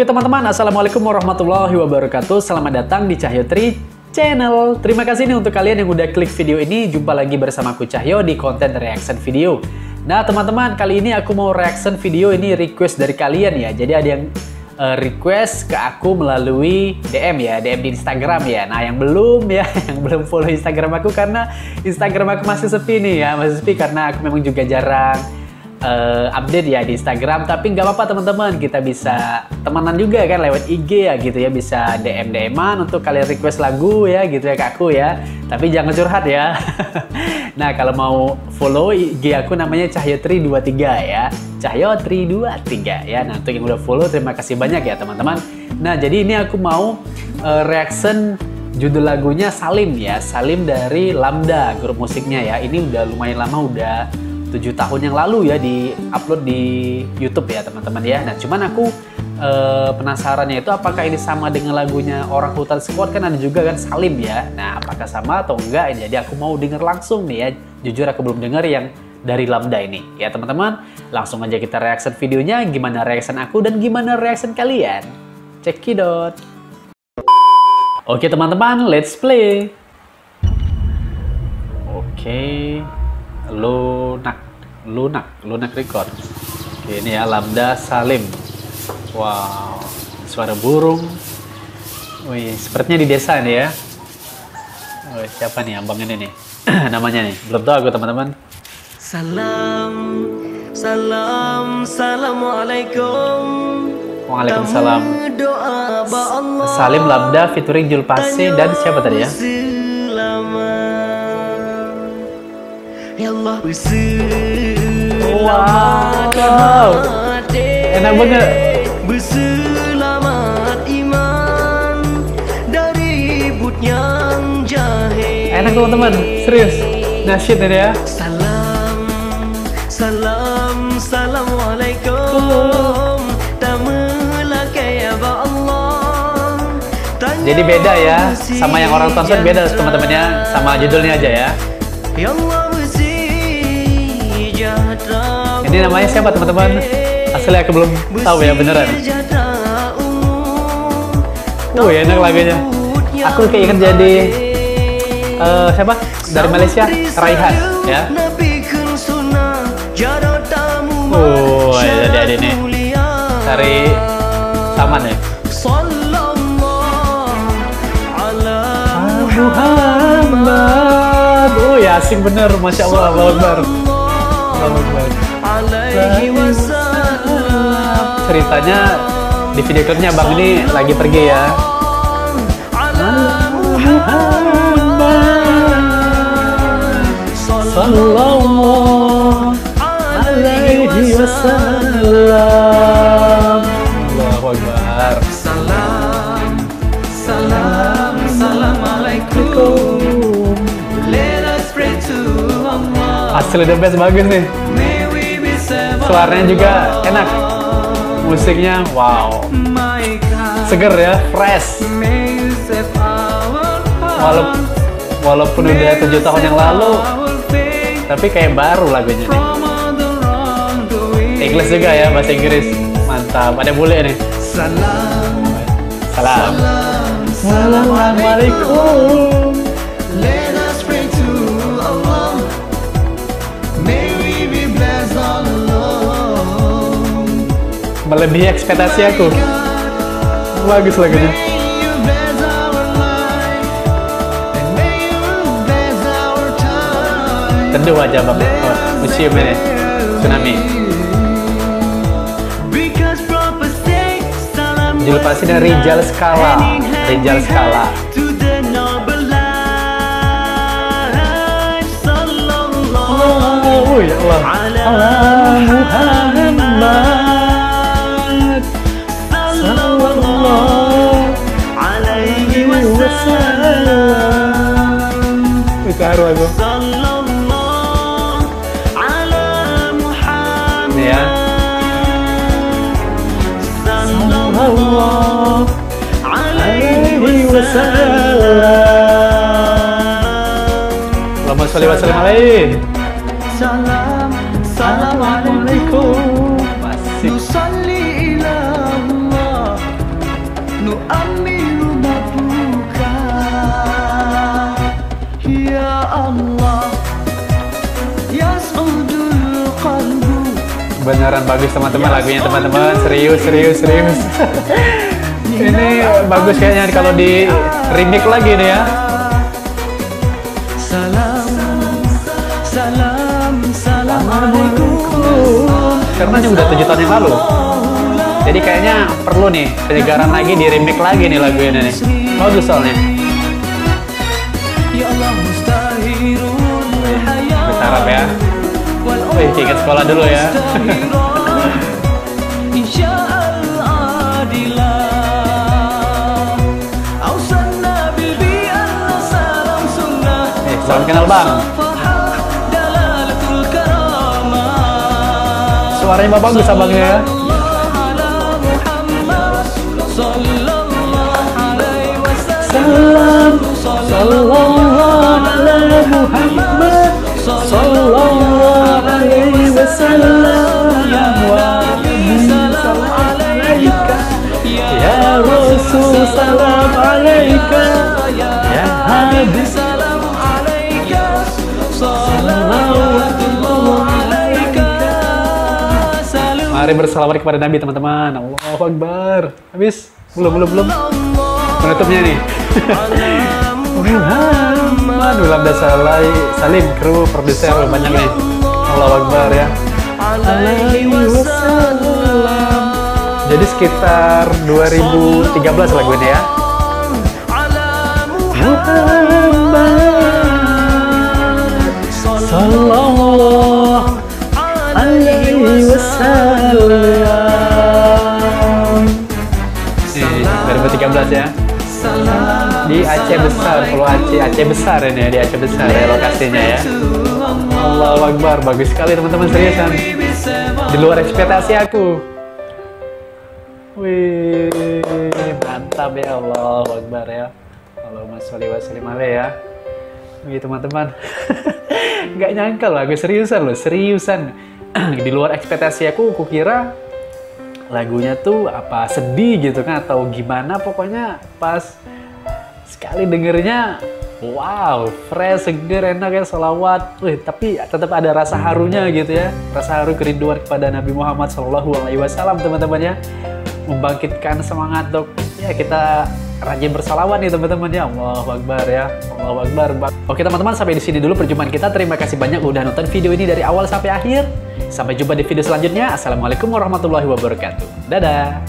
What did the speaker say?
Oke teman-teman, Assalamualaikum warahmatullahi wabarakatuh. Selamat datang di Cahyo Tri Channel. Terima kasih nih untuk kalian yang udah klik video ini. Jumpa lagi bersama aku Cahyo di konten reaction video. Nah teman-teman, kali ini aku mau reaction video ini request dari kalian ya. Jadi ada yang request ke aku melalui DM ya, DM di Instagram ya. Nah yang belum ya, yang belum follow Instagram aku karena Instagram aku masih sepi nih ya. Masih sepi karena aku memang juga jarang update ya di Instagram, tapi nggak apa-apa teman-teman, kita bisa temenan juga kan lewat IG ya gitu ya, bisa DM-an untuk kalian request lagu ya gitu ya ke aku ya, tapi jangan curhat ya. Nah kalau mau follow IG aku namanya Cahyotri23 ya, Cahyotri23 ya. Nah untuk yang udah follow terima kasih banyak ya teman-teman. Nah jadi ini aku mau reaction judul lagunya Salim ya, Salim dari Lambda grup musiknya ya. Ini udah lumayan lama, udah 7 tahun yang lalu ya di-upload di YouTube ya teman-teman ya. Nah cuman aku penasarannya itu apakah ini sama dengan lagunya Orang Hutan Squad, kan ada juga kan Salim ya. Nah apakah sama atau enggak? Jadi aku mau denger langsung nih ya. Jujur aku belum denger yang dari Lambda ini ya teman-teman. Langsung aja kita reaction videonya, gimana reaction aku dan gimana reaction kalian. Cekidot. Oke teman-teman, let's play. Oke. Lunak record. Oke, ini ya Lambda Salim. Wow, suara burung. Wih, sepertinya di desa nih ya. Wih, siapa nih abang ini nih? Namanya nih, belum tahu aku teman-teman. Assalamualaikum. Waalaikumsalam. Salim Lambda featuring Julpase dan siapa tadi ya? Wow, enak banget. Berselamat iman dari but yang jahil. Enak teman-teman, serius. Nasyid ini ya. Assalamualaikum. Jadi beda ya, sama yang Orang Tonton beda teman-teman ya, sama judulnya aja ya. Ini namanya siapa teman-teman? Asli aku belum tahu ya beneran. Enak lagunya. Aku kayak ingat jadi siapa? Dari Malaysia, Raihan ya. Jadi ada nih. Cari Saman ya. Muhammad. Ya asing bener, Masya Allah, Allahu Akbar. Ceritanya di video klipnya abang ini lagi pergi ya. Sallallahu alaihi wasallam. Allahu Akbar. Assalamualaikum. Asli the best, bagus nih. Suaranya juga enak. Musiknya wow. Seger ya, fresh. Walaupun udah 7 tahun yang lalu, tapi kayak baru lagunya nih. Inggris juga ya, bahasa Inggris. Mantap, ada bule nih. Salam. Assalamualaikum. Melebihi ekspektasi aku. Bagus lagunya. Tentu aja bang. Museum ini Tsunami. Julpase dan Rijal Skala. Ya Allah. Muhammad sallallahu alaihi wasallam. Taruh aku. Ini ya. Sallallahu alaihi wasallam. Allahumma sholli wa sallim alaihi. Assalamualaikum. Masih. تؤمن مبروك يا الله يسعد القلب. Beneran bagus teman-teman lagunya teman-teman, serius. Ini bagus kayaknya kalau di remake lagi nih ya. Salam alaikum. Karena ini udah 7 tahun yang lalu. Jadi kayaknya perlu nih penyegaran lagi, di remake lagi nih lagu ini nih. Bagus soalnya. Kita harap ya. Wih, ingat sekolah dulu ya. Salam kenal bang. Suaranya bagus abangnya ya. Salam sallallahu ala Muhammad sallallahu alaihi wasallam wa alaika ya Rasul salam alaika ya Habib salam alaika sallallahu alaika. Mari bersalawat kepada Nabi teman-teman. Allahu Akbar. Habis? Belum. Penutupnya nih. Muhammad Wilhamda Salim, kru, produser, banyak nih. Allahu Akbar ya. Alaihi wasallam. Jadi sekitar 2013 lagu ini ya. Muhammad sallallahu alaihi wasallam. 2013 ya. Di Aceh Besar, Pulau Aceh Besar ini ya, di Aceh Besar ya lokasinya ya. Allahu Akbar, bagus sekali teman-teman, seriusan. Di luar ekspektasi aku. Wih, mantap ya, Allahu Akbar ya. Allahumma sholli wa sallim alaihi ya. Wih teman-teman, nggak nyangka lagu seriusan loh, seriusan. Di luar ekspektasi aku kira lagunya tuh apa sedih gitu kan atau gimana, pokoknya pas sekali dengernya wow, fresh, seger, enak ya, sholawat. Wih, tapi tetap ada rasa harunya gitu ya, rasa haru kerinduan kepada Nabi Muhammad SAW teman-teman ya, membangkitkan semangat dok ya, kita rajin bersalawat nih teman-teman ya. Allahu Akbar ya, Allahu Akbar. Oke teman-teman, sampai di sini dulu perjumpaan kita. Terima kasih banyak udah nonton video ini dari awal sampai akhir. Sampai jumpa di video selanjutnya. Assalamualaikum warahmatullahi wabarakatuh. Dadah.